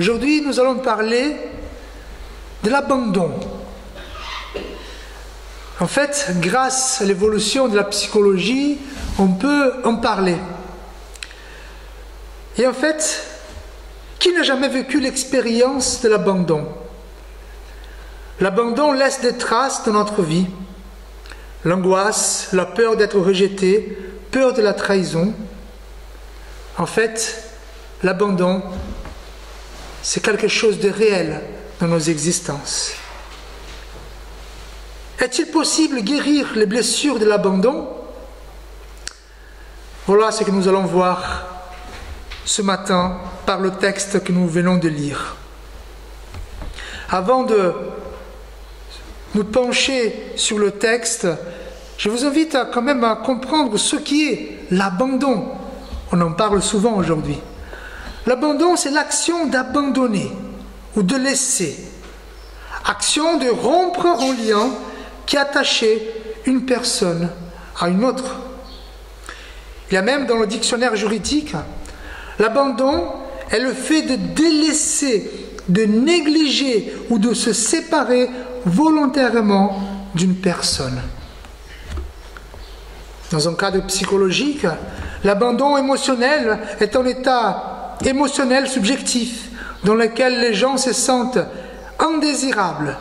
Aujourd'hui, nous allons parler de l'abandon. En fait, grâce à l'évolution de la psychologie, on peut en parler. Et en fait, qui n'a jamais vécu l'expérience de l'abandon? L'abandon laisse des traces dans notre vie. L'angoisse, la peur d'être rejeté, peur de la trahison. En fait, l'abandon, c'est quelque chose de réel dans nos existences. Est-il possible de guérir les blessures de l'abandon? Voilà ce que nous allons voir ce matin par le texte que nous venons de lire. Avant de nous pencher sur le texte, je vous invite quand même à comprendre ce qui est l'abandon. On en parle souvent aujourd'hui. L'abandon, c'est l'action d'abandonner ou de laisser. Action de rompre un lien qui attachait une personne à une autre. Il y a même dans le dictionnaire juridique, l'abandon est le fait de délaisser, de négliger ou de se séparer volontairement d'une personne. Dans un cadre psychologique, l'abandon émotionnel est un état émotionnel subjectif dans lequel les gens se sentent indésirables,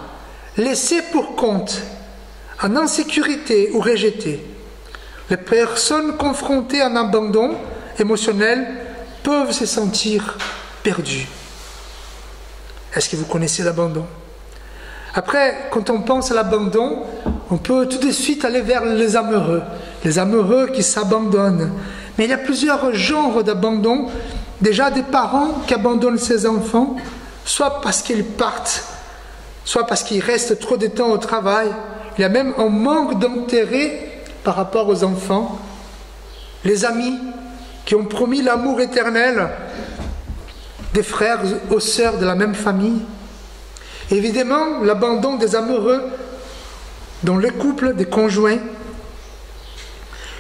laissés pour compte, en insécurité ou rejetés. Les personnes confrontées à un abandon émotionnel peuvent se sentir perdues. Est-ce que vous connaissez l'abandon? Après, quand on pense à l'abandon, on peut tout de suite aller vers les amoureux qui s'abandonnent. Mais il y a plusieurs genres d'abandon. Déjà des parents qui abandonnent ses enfants, soit parce qu'ils partent, soit parce qu'ils restent trop de temps au travail. Il y a même un manque d'intérêt par rapport aux enfants. Les amis qui ont promis l'amour éternel des frères ou sœurs de la même famille. Évidemment, l'abandon des amoureux dans les couples, des conjoints.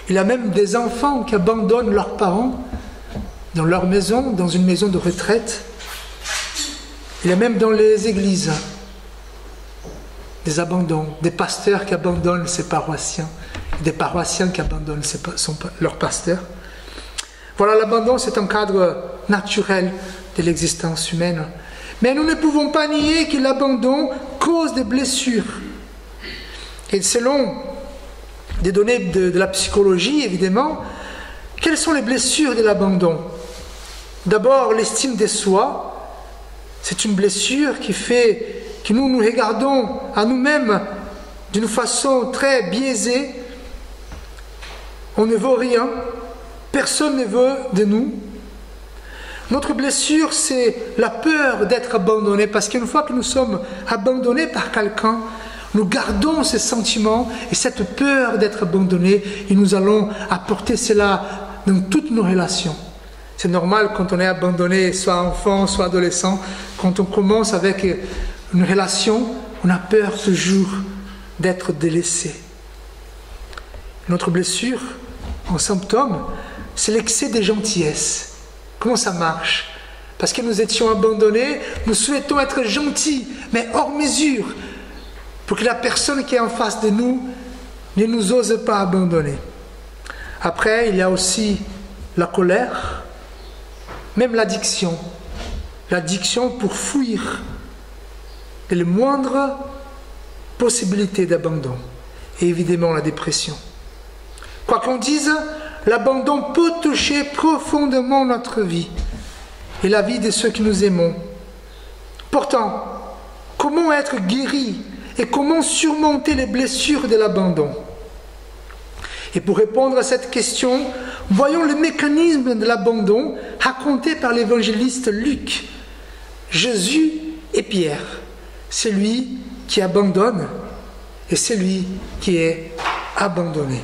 Il y a même des enfants qui abandonnent leurs parents dans leur maison, dans une maison de retraite. Il y a même dans les églises des abandons, des pasteurs qui abandonnent ses paroissiens, des paroissiens qui abandonnent leurs pasteurs. Voilà, l'abandon, c'est un cadre naturel de l'existence humaine. Mais nous ne pouvons pas nier que l'abandon cause des blessures. Et selon des données de la psychologie, évidemment, quelles sont les blessures de l'abandon? D'abord, l'estime de soi. C'est une blessure qui fait que nous regardons à nous-mêmes d'une façon très biaisée. On ne vaut rien. Personne ne veut de nous. Notre blessure, c'est la peur d'être abandonné, parce qu'une fois que nous sommes abandonnés par quelqu'un, nous gardons ce sentiment et cette peur d'être abandonné, et nous allons apporter cela dans toutes nos relations. C'est normal quand on est abandonné, soit enfant, soit adolescent, quand on commence avec une relation, on a peur toujours d'être délaissé. Notre blessure, en symptôme, c'est l'excès de gentillesse. Comment ça marche? Parce que nous étions abandonnés, nous souhaitons être gentils, mais hors mesure, pour que la personne qui est en face de nous ne nous ose pas abandonner. Après, il y a aussi la colère, même l'addiction. L'addiction pour fuir les moindres possibilités d'abandon. Et évidemment la dépression. Quoi qu'on dise, l'abandon peut toucher profondément notre vie et la vie de ceux que nous aimons. Pourtant, comment être guéri et comment surmonter les blessures de l'abandon? Et pour répondre à cette question, voyons le mécanisme de l'abandon raconté par l'évangéliste Luc. Jésus et Pierre, celui qui abandonne et celui qui est abandonné.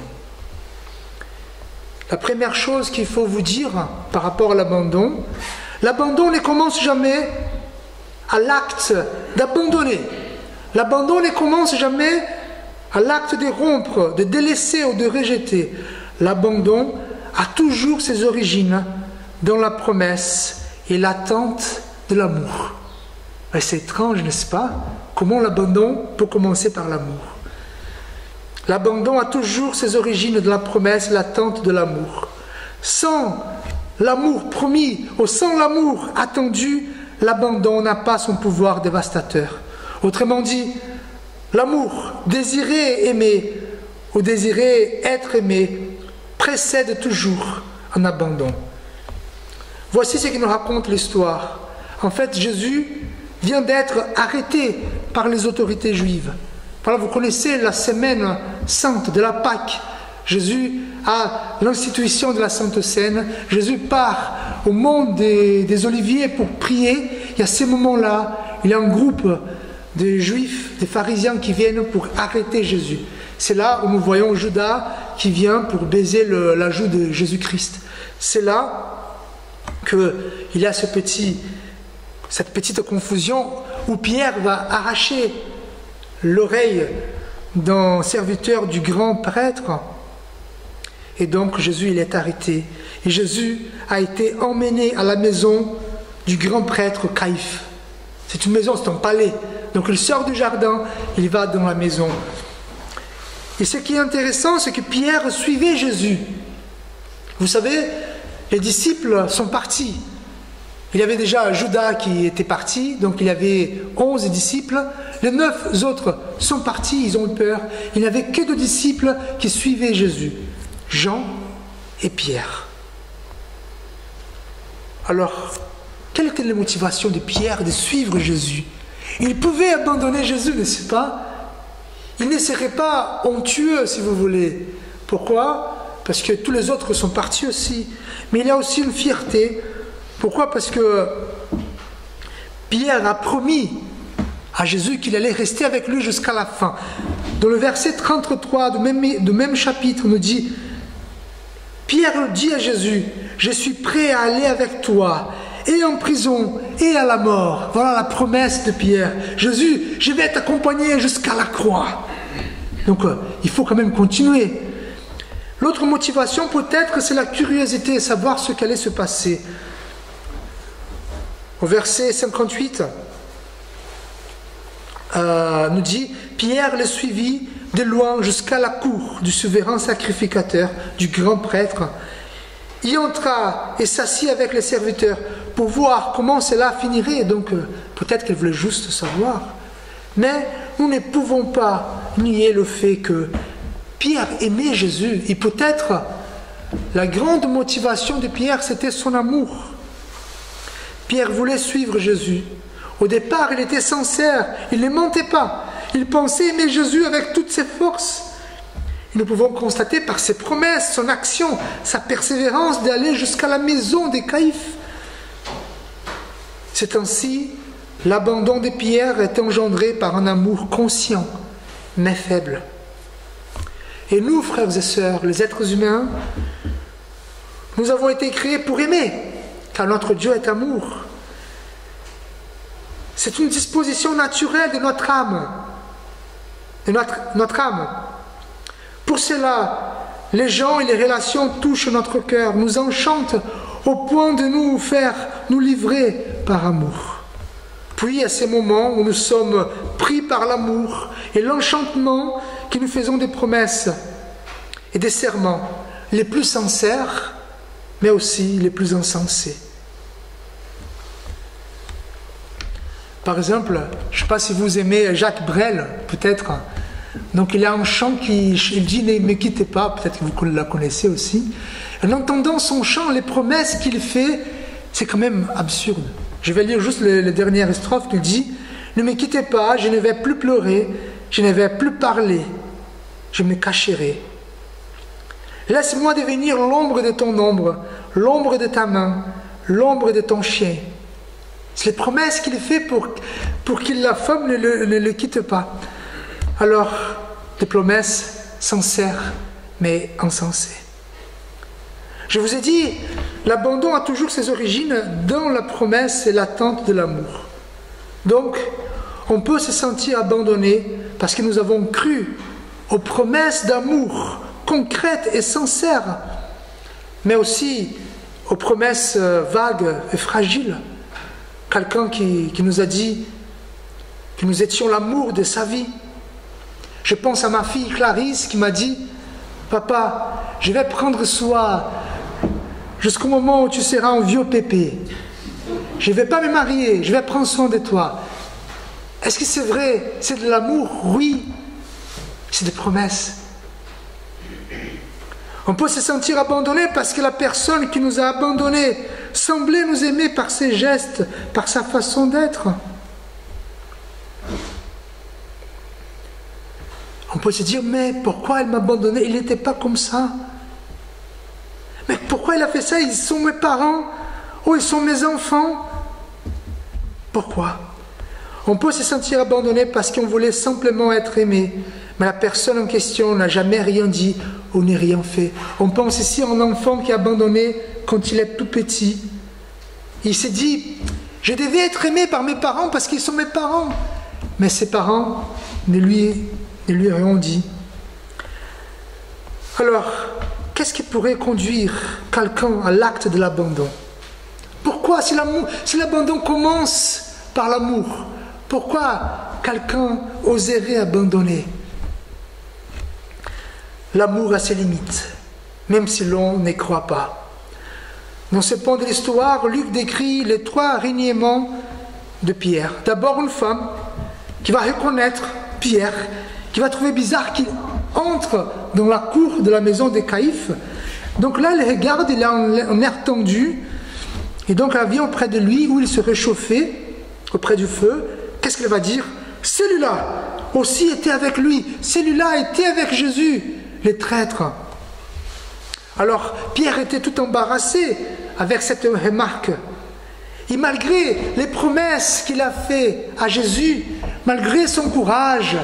La première chose qu'il faut vous dire par rapport à l'abandon ne commence jamais à l'acte d'abandonner. L'abandon ne commence jamais à l'acte de rompre, de délaisser ou de rejeter. L'abandon a toujours ses origines dans la promesse et l'attente de l'amour. C'est étrange, n'est-ce pas? Comment l'abandon peut commencer par l'amour? L'abandon a toujours ses origines de la promesse, l'attente de l'amour. Sans l'amour promis ou sans l'amour attendu, l'abandon n'a pas son pouvoir dévastateur. Autrement dit, l'amour, désirer aimer ou désirer être aimé, précède toujours un abandon. Voici ce qui nous raconte l'histoire. En fait, Jésus vient d'être arrêté par les autorités juives. Voilà, vous connaissez la semaine sainte de la Pâque. Jésus a l'institution de la Sainte Seine. Jésus part au mont des Oliviers pour prier. Et à ces moments-là, il y a un groupe de Juifs, des pharisiens qui viennent pour arrêter Jésus. C'est là où nous voyons Judas qui vient pour baiser la joue de Jésus-Christ. C'est là qu'il y a cette petite confusion où Pierre va arracher l'oreille d'un serviteur du grand prêtre. Et donc Jésus, il est arrêté. Et Jésus a été emmené à la maison du grand prêtre Caïphe. C'est une maison, c'est un palais. Donc il sort du jardin, il va dans la maison. Et ce qui est intéressant, c'est que Pierre suivait Jésus. Vous savez, les disciples sont partis. Il y avait déjà Judas qui était parti, donc il y avait 11 disciples. Les 9 autres sont partis, ils ont eu peur. Il n'y avait que 2 disciples qui suivaient Jésus, Jean et Pierre. Alors, quelle était la motivation de Pierre de suivre Jésus? Il pouvait abandonner Jésus, n'est-ce pas? Il ne serait pas honteux, si vous voulez. Pourquoi? Parce que tous les autres sont partis aussi. Mais il y a aussi une fierté. Pourquoi? Parce que Pierre a promis à Jésus qu'il allait rester avec lui jusqu'à la fin. Dans le verset 33 du même chapitre, on nous dit, Pierre dit à Jésus, « Je suis prêt à aller avec toi, et en prison, et à la mort. » Voilà la promesse de Pierre. « Jésus, je vais t'accompagner jusqu'à la croix. » Donc, il faut quand même continuer. L'autre motivation, peut-être, c'est la curiosité, savoir ce qu'allait se passer. Au verset 58, nous dit, Pierre le suivit de loin jusqu'à la cour du souverain sacrificateur, du grand prêtre. Il entra et s'assit avec les serviteurs pour voir comment cela finirait. Donc peut-être qu'il voulait juste savoir. Mais nous ne pouvons pas nier le fait que Pierre aimait Jésus. Et peut-être la grande motivation de Pierre, c'était son amour. Pierre voulait suivre Jésus. Au départ, il était sincère, il ne mentait pas. Il pensait aimer Jésus avec toutes ses forces. Et nous pouvons constater par ses promesses, son action, sa persévérance d'aller jusqu'à la maison des Caïphes. C'est ainsi, l'abandon de Pierre est engendré par un amour conscient, mais faible. Et nous, frères et sœurs, les êtres humains, nous avons été créés pour aimer, car notre Dieu est amour. C'est une disposition naturelle de notre âme. De notre âme. Pour cela, les gens et les relations touchent notre cœur, nous enchantent au point de nous faire nous livrer par amour. Puis, à ces moments où nous sommes pris par l'amour et l'enchantement, que nous faisons des promesses et des serments, les plus sincères, mais aussi les plus insensés. Par exemple, je ne sais pas si vous aimez Jacques Brel, peut-être. Donc il y a un chant qui dit « Ne me quittez pas », peut-être que vous la connaissez aussi. En entendant son chant, les promesses qu'il fait, c'est quand même absurde. Je vais lire juste les dernières strophes qu'il dit « Ne me quittez pas, je ne vais plus pleurer, je ne vais plus parler, je me cacherai. Laisse-moi devenir l'ombre de ton ombre, l'ombre de ta main, l'ombre de ton chien. » C'est les promesses qu'il fait pour que la femme ne le quitte pas. Alors, des promesses sincères, mais insensées. Je vous ai dit, l'abandon a toujours ses origines dans la promesse et l'attente de l'amour. Donc, on peut se sentir abandonné parce que nous avons cru aux promesses d'amour concrètes et sincères, mais aussi aux promesses vagues et fragiles. quelqu'un qui nous a dit que nous étions l'amour de sa vie. Je pense à ma fille Clarisse qui m'a dit, papa, je vais prendre soin jusqu'au moment où tu seras un vieux pépé. Je ne vais pas me marier, je vais prendre soin de toi. Est-ce que c'est vrai? C'est de l'amour? Oui. C'est des promesses. On peut se sentir abandonné parce que la personne qui nous a abandonnés semblait nous aimer par ses gestes, par sa façon d'être. On peut se dire, mais pourquoi elle m'a abandonné? Il n'était pas comme ça. Mais pourquoi il a fait ça? Ils sont mes parents. Oh, ils sont mes enfants. Pourquoi? On peut se sentir abandonné parce qu'on voulait simplement être aimé. Mais la personne en question n'a jamais rien dit ou n'a rien fait. On pense ici à un enfant qui est abandonné quand il est tout petit. Il s'est dit, je devais être aimé par mes parents parce qu'ils sont mes parents. Mais ses parents ne lui rien dit. Alors, qu'est-ce qui pourrait conduire quelqu'un à l'acte de l'abandon? Pourquoi, si l'abandon commence par l'amour, pourquoi quelqu'un oserait abandonner? L'amour a ses limites, même si l'on n'y croit pas. Dans ce point de l'histoire, Luc décrit les 3 reniements de Pierre. D'abord, une femme qui va reconnaître Pierre, qui va trouver bizarre qu'il entre dans la cour de la maison de Caïphe. Donc là, elle regarde, il a un air tendu, et donc elle vient auprès de lui, où il se réchauffait, auprès du feu. Qu'est-ce qu'elle va dire? Celui-là aussi était avec lui, celui-là était avec Jésus, les traîtres. Alors, Pierre était tout embarrassé avec cette remarque. Et malgré les promesses qu'il a faites à Jésus, malgré son courage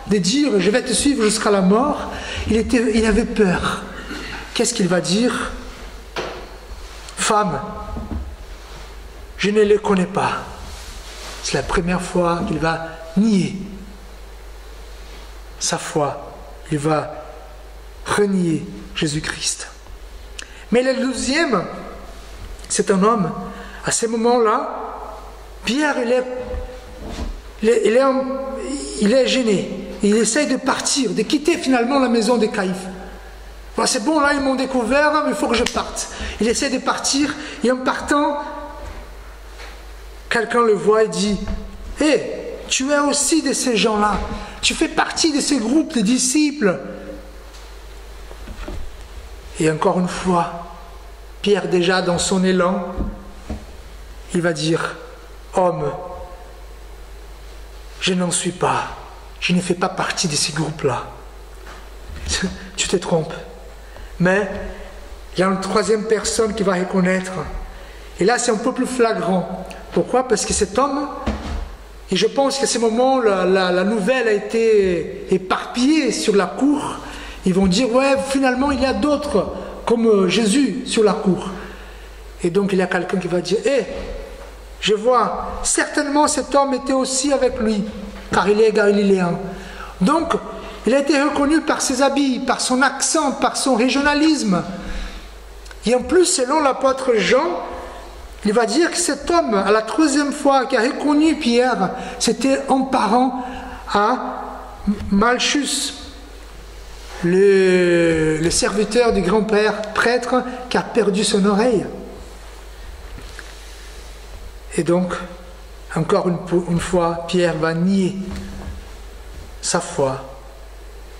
de dire « je vais te suivre jusqu'à la mort », il avait peur. Qu'est-ce qu'il va dire? « Femme, je ne les connais pas. » C'est la première fois qu'il va nier sa foi. Il va renier Jésus-Christ. Mais le 12e, c'est un homme. À ce moment-là, Pierre, il est gêné. Il essaye de partir, de quitter finalement la maison de Caïphe. Bon, c'est bon, là, ils m'ont découvert, mais il faut que je parte. Il essaie de partir, et en partant, quelqu'un le voit et dit « Hé, tu es aussi de ces gens-là. Tu fais partie de ce groupe de disciples. » Et encore une fois, Pierre, déjà dans son élan, il va dire « Homme, je n'en suis pas. Je ne fais pas partie de ces groupes-là. » Tu te trompes. Mais il y a une 3e personne qui va reconnaître. Et là, c'est un peu plus flagrant. Pourquoi? Parce que cet homme, et je pense qu'à ce moment, la nouvelle a été éparpillée sur la cour. Ils vont dire, ouais, finalement, il y a d'autres, comme Jésus, sur la cour. Et donc, il y a quelqu'un qui va dire, je vois, certainement cet homme était aussi avec lui, car il est galiléen. Donc, il a été reconnu par ses habits, par son accent, par son régionalisme. Et en plus, selon l'apôtre Jean, il va dire que cet homme, à la 3e fois qui a reconnu Pierre, c'était un parent à Malchus, le serviteur du grand-père prêtre qui a perdu son oreille. Et donc, encore une fois, Pierre va nier sa foi.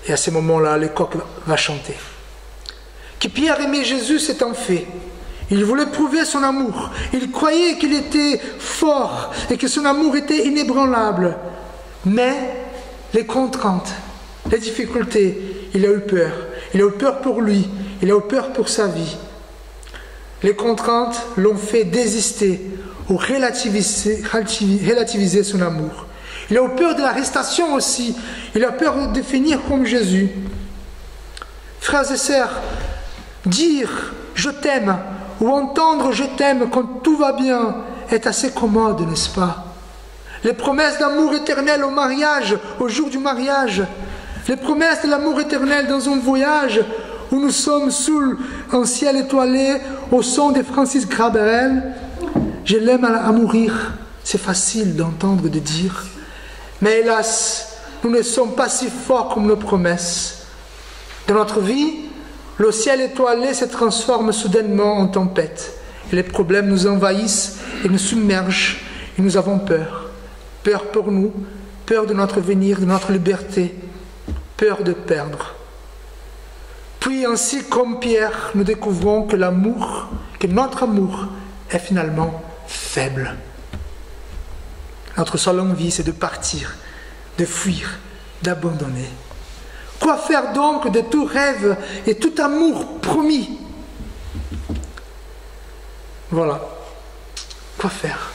Et à ce moment-là, le coq va chanter. Que Pierre aimait Jésus, c'est un fait. Il voulait prouver son amour. Il croyait qu'il était fort et que son amour était inébranlable. Mais les contraintes, les difficultés, il a eu peur. Il a eu peur pour lui. Il a eu peur pour sa vie. Les contraintes l'ont fait désister ou relativiser son amour. Il a eu peur de l'arrestation aussi. Il a peur de finir comme Jésus. Frères et sœurs, dire « je t'aime » ou entendre « je t'aime » quand tout va bien est assez commode, n'est-ce pas? Les promesses d'amour éternel au mariage, au jour du mariage. Les promesses de l'amour éternel dans un voyage où nous sommes sous un ciel étoilé au son de Francis Graberel. Je l'aime à mourir. C'est facile d'entendre, de dire. Mais hélas, nous ne sommes pas si forts comme nos promesses. Dans notre vie, le ciel étoilé se transforme soudainement en tempête. Et les problèmes nous envahissent et nous submergent. Et nous avons peur. Peur pour nous, peur de notre avenir, de notre liberté, peur de perdre. Puis ainsi comme Pierre, nous découvrons que notre amour est finalement faible. Notre seule envie, c'est de partir, de fuir, d'abandonner. Quoi faire donc de tout rêve et tout amour promis? Voilà. Quoi faire?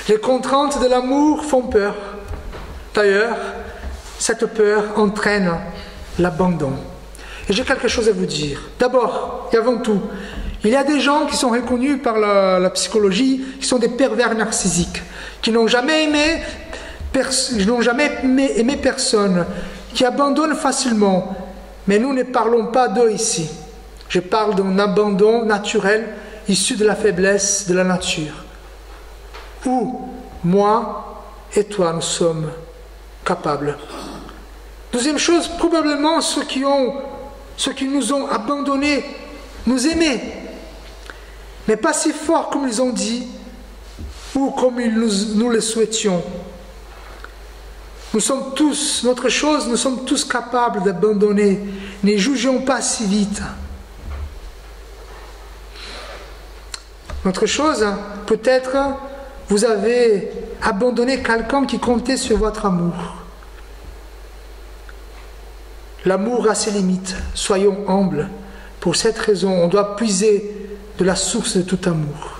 Les contraintes de l'amour font peur. D'ailleurs, cette peur entraîne l'abandon. Et j'ai quelque chose à vous dire. D'abord et avant tout, il y a des gens qui sont reconnus par la psychologie, qui sont des pervers narcissiques, qui n'ont jamais aimé personne, qui abandonnent facilement. Mais nous ne parlons pas d'eux ici. Je parle d'un abandon naturel issu de la faiblesse de la nature. Où moi et toi, nous sommes capables. Deuxième chose, probablement ceux qui nous ont abandonnés, nous aimaient, mais pas si fort comme ils ont dit, ou comme nous le souhaitions. Nous sommes tous capables d'abandonner. Ne jugeons pas si vite. Autre chose, peut-être vous avez abandonné quelqu'un qui comptait sur votre amour. L'amour a ses limites. Soyons humbles. Pour cette raison, on doit puiser de la source de tout amour.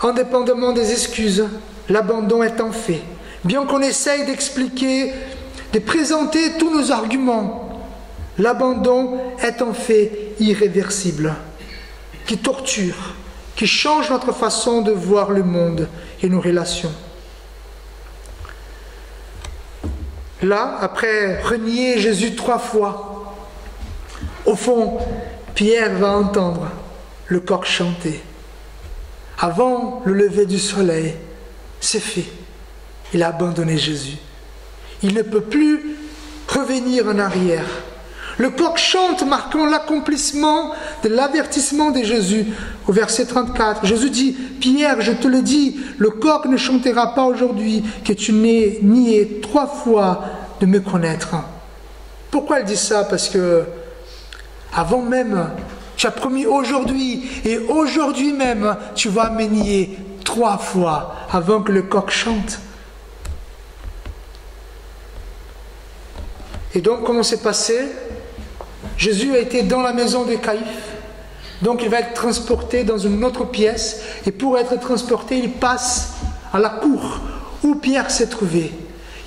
Indépendamment des excuses, l'abandon est un fait. Bien qu'on essaye d'expliquer, de présenter tous nos arguments, l'abandon est un fait irréversible, qui torture, qui change notre façon de voir le monde et nos relations. Là, après renier Jésus 3 fois, au fond, Pierre va entendre le coq chanter. Avant le lever du soleil, c'est fait. Il a abandonné Jésus. Il ne peut plus revenir en arrière. Le coq chante, marquant l'accomplissement de l'avertissement de Jésus. Au verset 34, Jésus dit, « Pierre, je te le dis, le coq ne chantera pas aujourd'hui que tu n'aies nié 3 fois de me connaître. » Pourquoi il dit ça? Parce que avant même, tu as promis aujourd'hui, et aujourd'hui même, tu vas me nier 3 fois avant que le coq chante. Et donc, comment c'est passé? Jésus a été dans la maison de Caïphe, donc il va être transporté dans une autre pièce, et pour être transporté, il passe à la cour où Pierre s'est trouvé.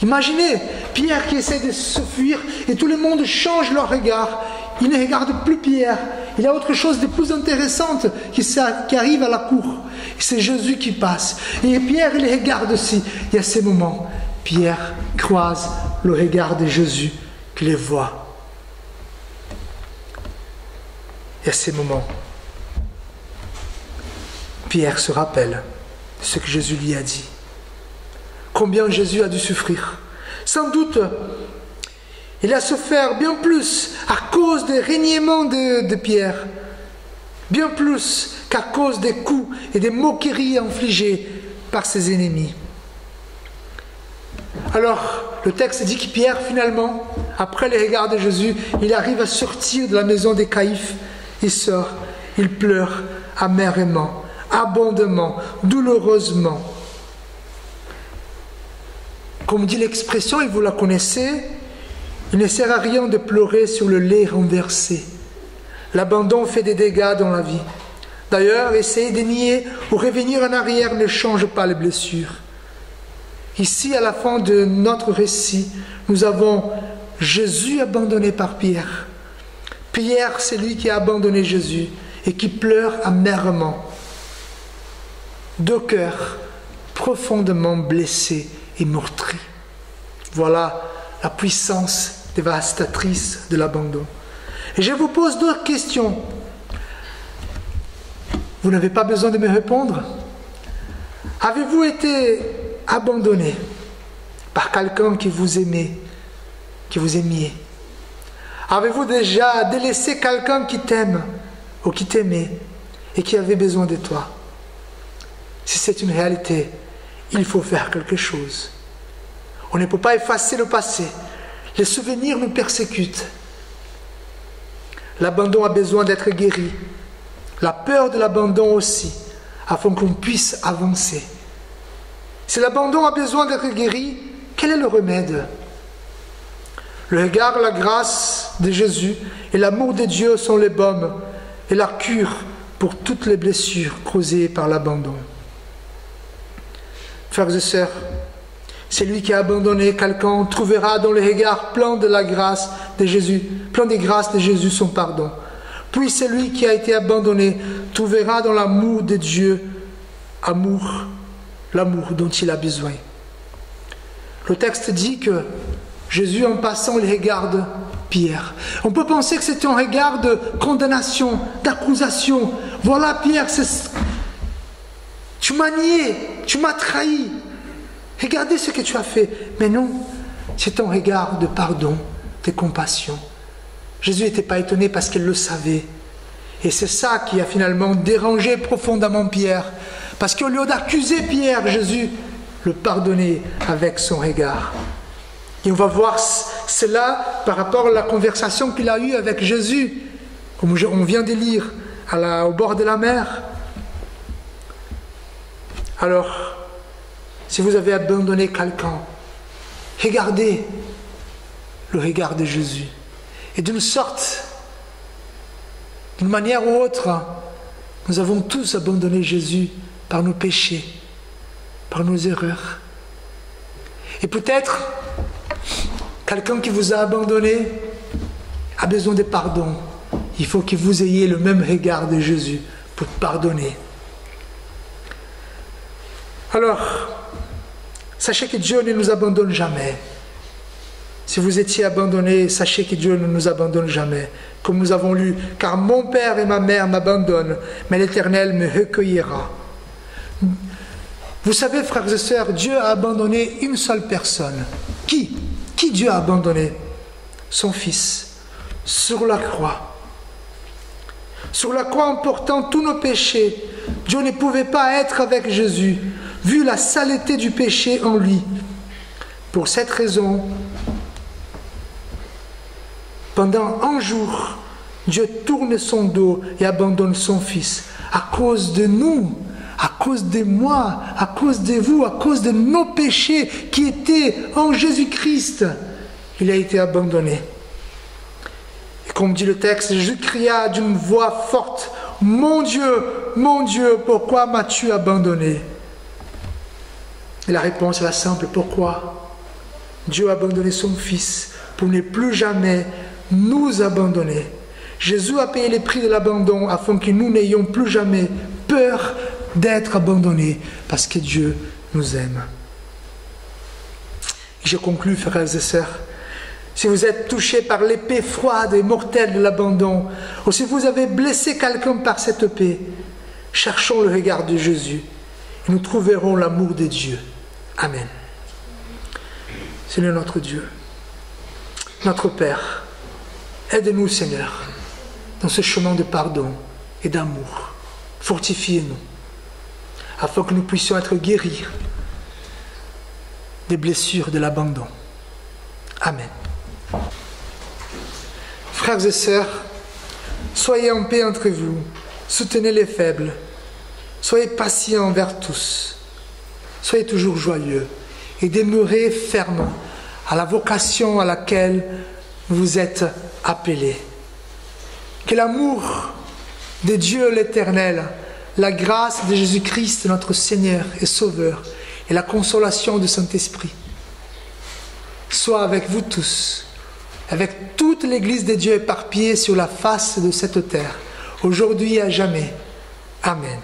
Imaginez, Pierre qui essaie de se fuir, et tout le monde change leur regard. Il ne regarde plus Pierre. Il y a autre chose de plus intéressant qui arrive à la cour. C'est Jésus qui passe. Et Pierre, il regarde aussi. Et à ces moments, Pierre croise le regard de Jésus qui les voit. Et à ces moments, Pierre se rappelle de ce que Jésus lui a dit. Combien Jésus a dû souffrir. Sans doute, il a souffert bien plus à cause des reniements de Pierre, bien plus qu'à cause des coups et des moqueries infligées par ses ennemis. Alors, le texte dit que Pierre, finalement, après les regards de Jésus, il arrive à sortir de la maison des Caïphes. Il sort, il pleure amèrement, abondamment, douloureusement. Comme dit l'expression, et vous la connaissez, il ne sert à rien de pleurer sur le lait renversé. L'abandon fait des dégâts dans la vie. D'ailleurs, essayer de nier ou revenir en arrière ne change pas les blessures. Ici, à la fin de notre récit, nous avons Jésus abandonné par Pierre. Pierre, c'est lui qui a abandonné Jésus et qui pleure amèrement. 2 cœurs profondément blessés et meurtris. Voilà la puissance dévastatrice de l'abandon. Et je vous pose 2 questions. Vous n'avez pas besoin de me répondre. Avez-vous été abandonné par quelqu'un qui vous aimait, qui vous aimiez? Avez-vous déjà délaissé quelqu'un qui t'aime ou qui t'aimait et qui avait besoin de toi? Si c'est une réalité, il faut faire quelque chose. On ne peut pas effacer le passé. Les souvenirs nous persécutent. L'abandon a besoin d'être guéri. La peur de l'abandon aussi, afin qu'on puisse avancer. Si l'abandon a besoin d'être guéri, quel est le remède? Le regard, la grâce de Jésus et l'amour de Dieu sont les baumes et la cure pour toutes les blessures causées par l'abandon. Frères et sœurs, celui qui a abandonné quelqu'un trouvera dans le regard plein de la grâce de Jésus, plein des grâces de Jésus son pardon. Puis celui qui a été abandonné trouvera dans l'amour de Dieu l'amour dont il a besoin. Le texte dit que Jésus, en passant, il regarde Pierre. On peut penser que c'est un regard de condamnation, d'accusation. Voilà Pierre, tu m'as nié, tu m'as trahi. Regardez ce que tu as fait. Mais non, c'est un regard de pardon, de compassion. Jésus n'était pas étonné parce qu'il le savait. Et c'est ça qui a finalement dérangé profondément Pierre. Parce qu'au lieu d'accuser Pierre, Jésus le pardonnait avec son regard. Et on va voir cela par rapport à la conversation qu'il a eue avec Jésus, comme on vient de lire, au bord de la mer. Alors, si vous avez abandonné quelqu'un, regardez le regard de Jésus. Et d'une sorte, d'une manière ou autre, nous avons tous abandonné Jésus par nos péchés, par nos erreurs. Et peut-être, quelqu'un qui vous a abandonné a besoin de pardon. Il faut que vous ayez le même regard de Jésus pour pardonner. Alors, sachez que Dieu ne nous abandonne jamais. Si vous étiez abandonné, sachez que Dieu ne nous abandonne jamais. Comme nous avons lu, car mon père et ma mère m'abandonnent, mais l'Éternel me recueillera. Vous savez, frères et sœurs, Dieu a abandonné une seule personne. Qui Dieu a abandonné? Son Fils, sur la croix. Sur la croix, en portant tous nos péchés, Dieu ne pouvait pas être avec Jésus, vu la saleté du péché en lui. Pour cette raison, pendant un jour, Dieu tourne son dos et abandonne son Fils. À cause de nous, à cause de moi, à cause de vous, à cause de nos péchés qui étaient en Jésus-Christ, il a été abandonné. Et comme dit le texte, Jésus cria d'une voix forte, « Mon Dieu, pourquoi m'as-tu abandonné ?» Et la réponse est la simple, pourquoi? Dieu a abandonné son Fils pour ne plus jamais nous abandonner. Jésus a payé le prix de l'abandon afin que nous n'ayons plus jamais peur d'être abandonnés parce que Dieu nous aime. Je conclus, frères et sœurs. Si vous êtes touchés par l'épée froide et mortelle de l'abandon, ou si vous avez blessé quelqu'un par cette épée, cherchons le regard de Jésus et nous trouverons l'amour de Dieu. Amen. Seigneur notre Dieu, notre Père, aide-nous, Seigneur, dans ce chemin de pardon et d'amour. Fortifiez-nous, afin que nous puissions être guéris des blessures de l'abandon. Amen. Frères et sœurs, soyez en paix entre vous, soutenez les faibles, soyez patients envers tous, soyez toujours joyeux et demeurez fermes à la vocation à laquelle vous êtes appelés. Que l'amour de Dieu l'Éternel, la grâce de Jésus-Christ, notre Seigneur et Sauveur, et la consolation du Saint-Esprit soient avec vous tous, avec toute l'Église de Dieu éparpillée sur la face de cette terre, aujourd'hui et à jamais. Amen.